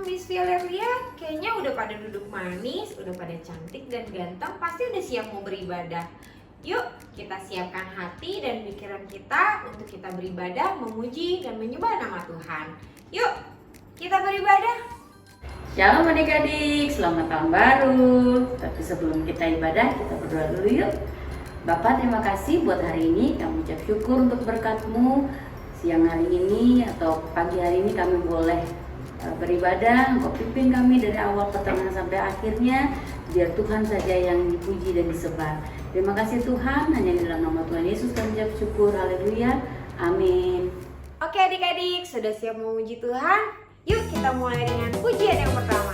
Miss Valeria kayaknya udah pada duduk manis, udah pada cantik dan ganteng, pasti udah siap mau beribadah. Yuk kita siapkan hati dan pikiran kita untuk kita beribadah, memuji dan menyembah nama Tuhan. Yuk kita beribadah. Shalom adik-adik, selamat tahun baru. Tapi sebelum kita ibadah, kita berdoa dulu yuk. Bapak, terima kasih buat hari ini. Kami ucap syukur untuk berkat-Mu. Siang hari ini atau pagi hari ini kami boleh beribadah. Engkau pimpin kami dari awal pertengahan sampai akhirnya. Biar Tuhan saja yang dipuji dan disembah. Terima kasih Tuhan, hanya di dalam nama Tuhan Yesus kami ucap syukur. Haleluya, amin. Oke adik-adik, sudah siap memuji Tuhan? Yuk kita mulai dengan pujian yang pertama.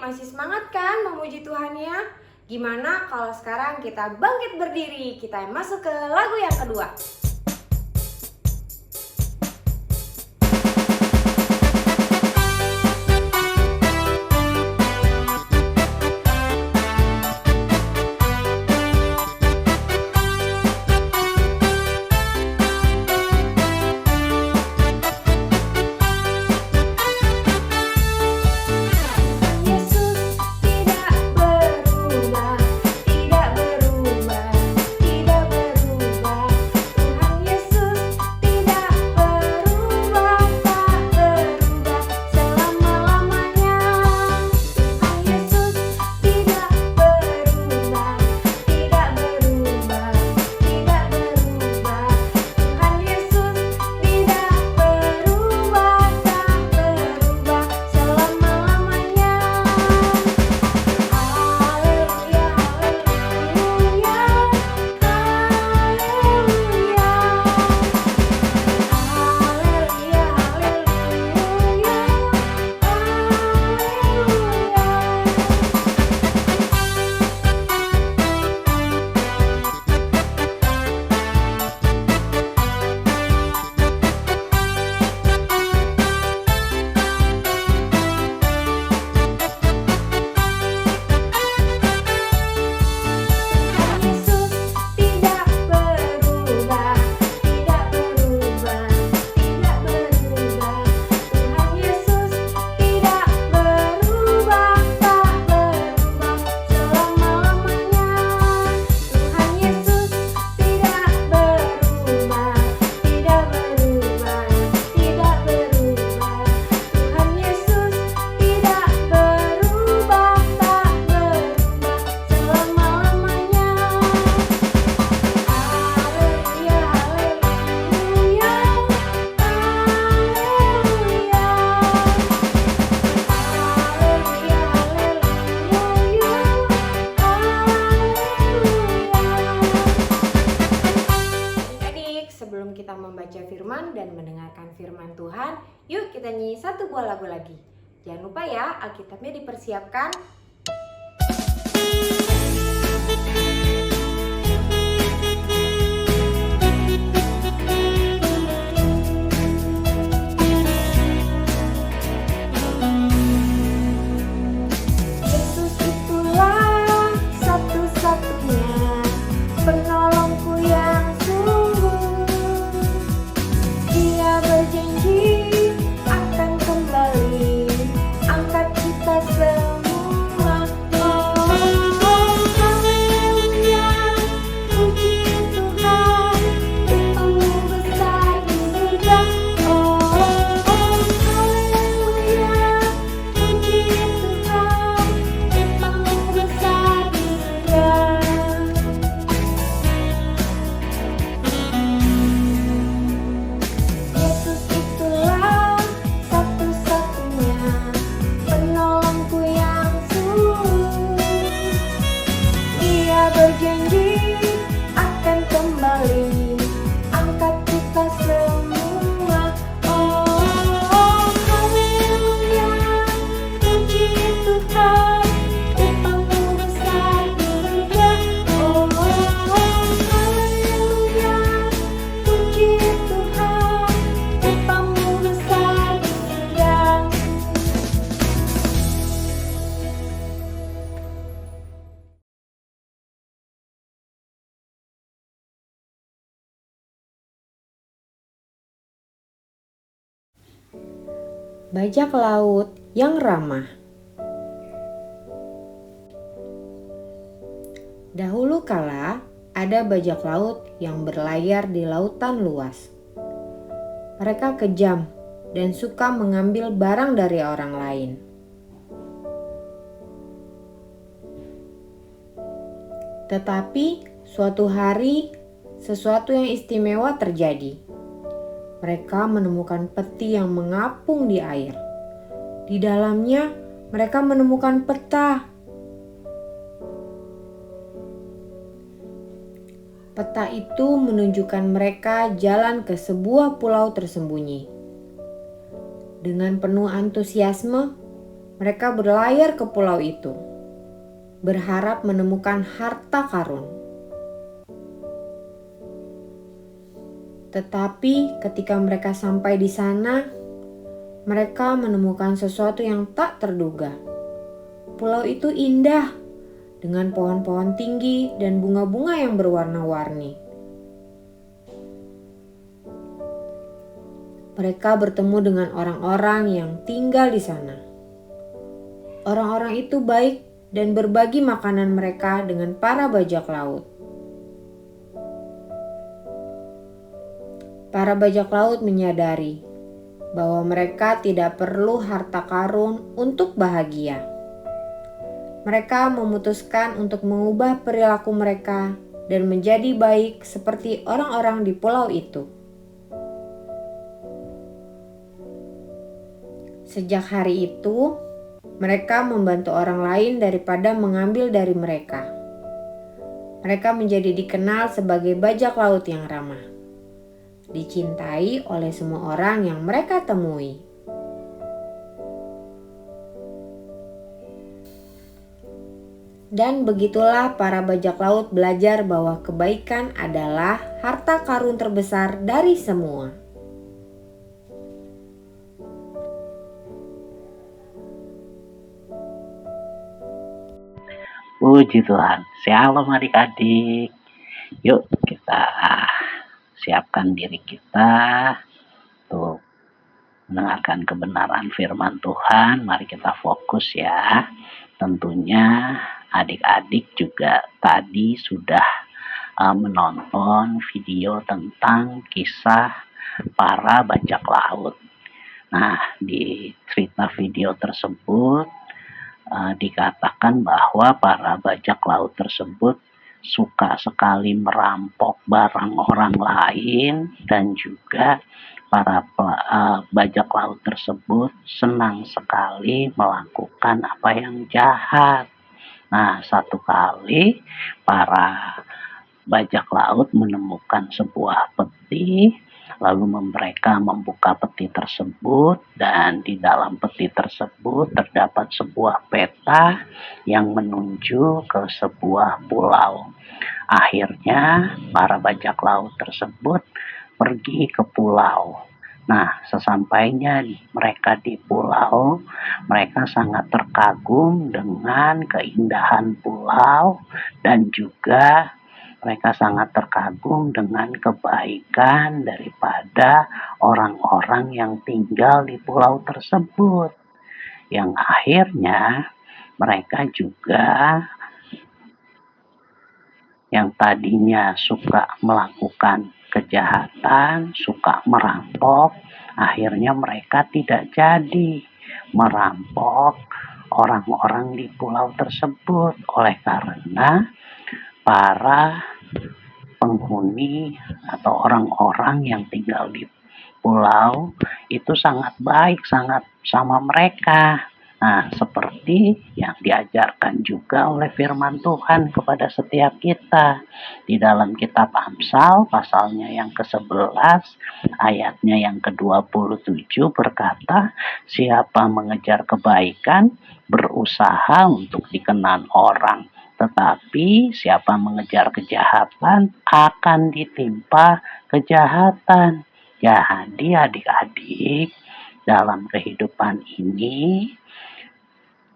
Masih semangat kan memuji Tuhannya? Gimana kalau sekarang kita bangkit berdiri, kita masuk ke lagu yang kedua. Yesus tidak berubah, tidak berubah, tidak berubah. teman-teman, yuk kita nyanyi satu buah lagu lagi. Jangan lupa ya, Alkitabnya dipersiapkan. Yesus itulah satu-satunya penolongku yang sungguh. Dia berjanji akan kembali angkat kita semua. Oh, haleluya, puji Tuhan, Tuhanmu besar di surga. Oh, haleluya, puji Tuhan, Tuhanmu besar di surga. Yesus itulah satu-satunya penolongku yang sungguh. Dia berjanji akan kembali angkat kita semua. Oh, haleluya, puji Tuhan, Tuhanmu besar di surga. Oh, haleluya, puji Tuhan, Tuhanmu besar di surga. Bajak laut yang ramah. Dahulu kala ada bajak laut yang berlayar di lautan luas. Mereka kejam dan suka mengambil barang dari orang lain. Tetapi suatu hari sesuatu yang istimewa terjadi. Mereka menemukan peti yang mengapung di air. Di dalamnya mereka menemukan peta. Peta itu menunjukkan mereka jalan ke sebuah pulau tersembunyi. Dengan penuh antusiasme, mereka berlayar ke pulau itu, berharap menemukan harta karun. Tetapi ketika mereka sampai di sana, mereka menemukan sesuatu yang tak terduga. Pulau itu indah, dengan pohon-pohon tinggi dan bunga-bunga yang berwarna-warni. Mereka bertemu dengan orang-orang yang tinggal di sana. Orang-orang itu baik dan berbagi makanan mereka dengan para bajak laut. Para bajak laut menyadari bahwa mereka tidak perlu harta karun untuk bahagia. Mereka memutuskan untuk mengubah perilaku mereka dan menjadi baik seperti orang-orang di pulau itu. Sejak hari itu, mereka membantu orang lain daripada mengambil dari mereka. Mereka menjadi dikenal sebagai bajak laut yang ramah, dicintai oleh semua orang yang mereka temui. Dan begitulah para bajak laut belajar bahwa kebaikan adalah harta karun terbesar dari semua. Puji Tuhan. Shalom adik-adik. Yuk kita siapkan diri kita untuk mendengarkan kebenaran firman Tuhan. Mari kita fokus ya. Tentunya adik-adik juga tadi sudah menonton video tentang kisah para bajak laut. Nah, di cerita video tersebut dikatakan bahwa para bajak laut tersebut suka sekali merampok barang orang lain, dan juga para bajak laut tersebut senang sekali melakukan apa yang jahat. Nah, satu kali para bajak laut menemukan sebuah peti Lalu mereka membuka peti tersebut, dan di dalam peti tersebut terdapat sebuah peta yang menuju ke sebuah pulau. Akhirnya para bajak laut tersebut pergi ke pulau. Nah, sesampainya mereka di pulau, mereka sangat terkagum dengan keindahan pulau, dan juga mereka sangat terkagum dengan kebaikan daripada orang-orang yang tinggal di pulau tersebut. Yang akhirnya mereka juga yang tadinya suka melakukan kejahatan, suka merampok, akhirnya mereka tidak jadi merampok orang-orang di pulau tersebut, oleh karena para penghuni atau orang-orang yang tinggal di pulau itu sangat baik, sangat sama mereka. Nah, seperti yang diajarkan juga oleh firman Tuhan kepada setiap kita di dalam kitab Amsal pasalnya yang ke-11 ayatnya yang ke-27 berkata, siapa mengejar kebaikan berusaha untuk dikenan orang, tetapi siapa mengejar kejahatan akan ditimpa kejahatan. Jadi adik-adik, dalam kehidupan ini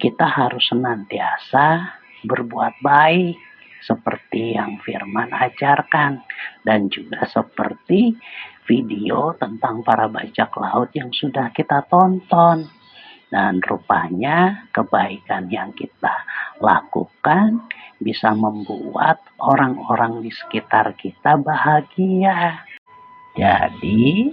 kita harus senantiasa berbuat baik seperti yang firman ajarkan, dan juga seperti video tentang para bajak laut yang sudah kita tonton. Dan rupanya kebaikan yang kita lakukan bisa membuat orang-orang di sekitar kita bahagia. Jadi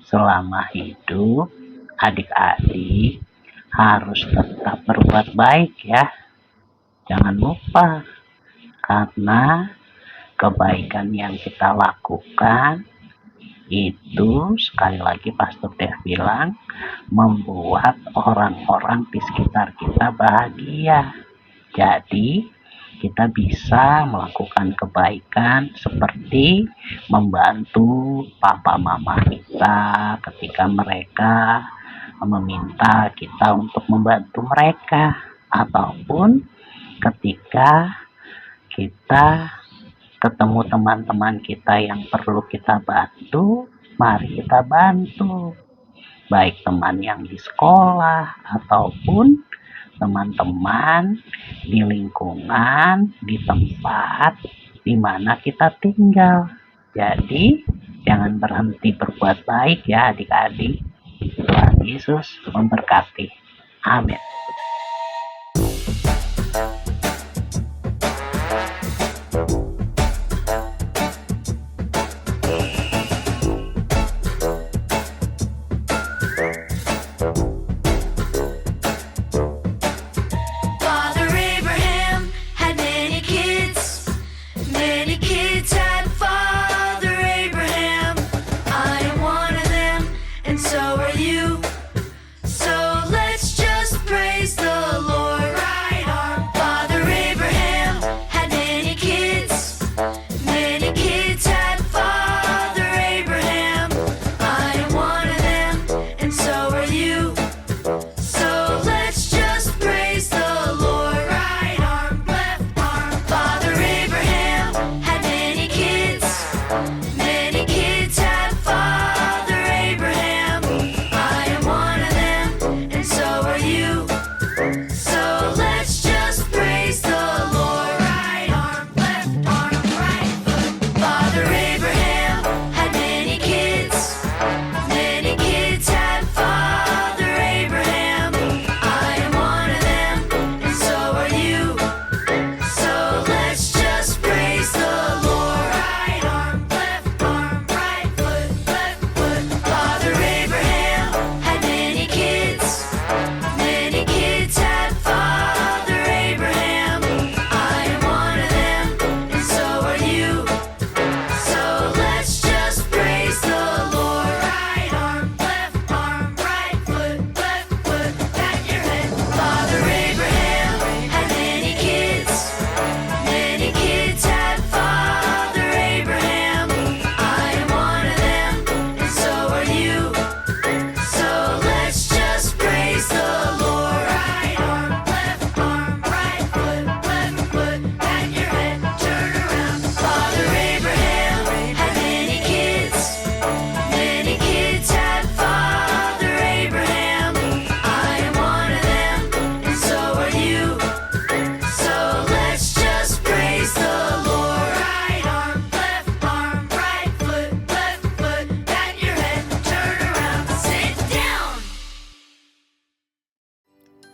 selama hidup adik-adik harus tetap berbuat baik ya. Jangan lupa, karena kebaikan yang kita lakukan itu sekali lagi Pastor Dev bilang membuat orang-orang di sekitar kita bahagia. Jadi kita bisa melakukan kebaikan seperti membantu papa mama kita ketika mereka meminta kita untuk membantu mereka, ataupun ketika kita ketemu teman-teman kita yang perlu kita bantu, mari kita bantu. Baik teman yang di sekolah ataupun teman-teman di lingkungan, di tempat di mana kita tinggal. Jadi jangan berhenti berbuat baik ya adik-adik. Tuhan Yesus memberkati. Amin. Father Abraham had many kids. Many kids had Father Abraham. I am one of them, and so are you. So let's just praise the Lord. Right on. Father Abraham had many kids. Many kids had Father Abraham. I am one of them, and so are you. So let's just praise the Lord. Right arm, left arm. Father Abraham had many kids. Many kids had Father Abraham. I am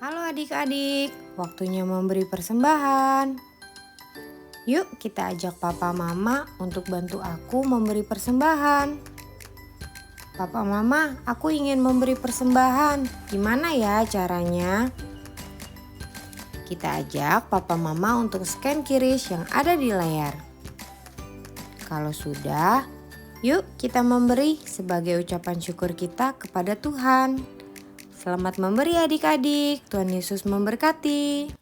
Halo adik-adik, waktunya memberi persembahan. Yuk kita ajak papa mama untuk bantu aku memberi persembahan. Papa mama, aku ingin memberi persembahan. Gimana ya caranya? Kita ajak papa mama untuk scan QRIS yang ada di layar. Kalau sudah, yuk kita memberi sebagai ucapan syukur kita kepada Tuhan. Selamat memberi adik-adik, Tuhan Yesus memberkati.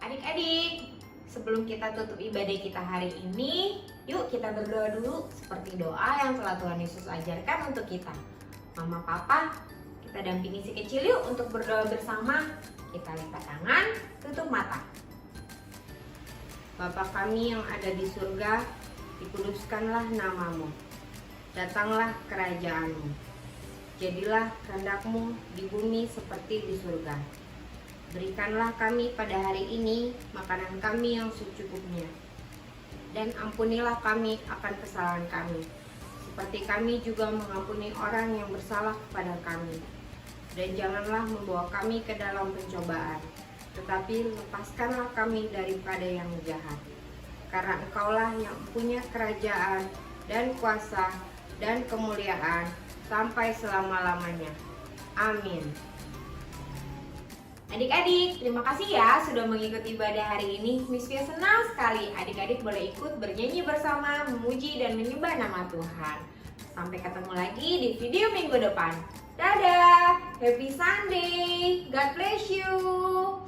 Adik-adik, sebelum kita tutup ibadah kita hari ini, yuk kita berdoa dulu seperti doa yang telah Tuhan Yesus ajarkan untuk kita. Mama, Papa, kita dampingi si kecil yuk untuk berdoa bersama. Kita lipat tangan, tutup mata. Bapa kami yang ada di surga, dikuduskanlah namamu. Datanglah kerajaanmu. Jadilah kehendak-Mu di bumi seperti di surga. Berikanlah kami pada hari ini makanan kami yang secukupnya. Dan ampunilah kami akan kesalahan kami, seperti kami juga mengampuni orang yang bersalah kepada kami. Dan janganlah membawa kami ke dalam pencobaan, tetapi lepaskanlah kami daripada yang jahat. Karena Engkaulah yang punya kerajaan dan kuasa dan kemuliaan sampai selama-lamanya. Amin. Adik-adik, terima kasih ya sudah mengikuti ibadah hari ini. Miss Fia senang sekali adik-adik boleh ikut bernyanyi bersama, memuji dan menyembah nama Tuhan. Sampai ketemu lagi di video minggu depan. Dadah, happy Sunday, God bless you.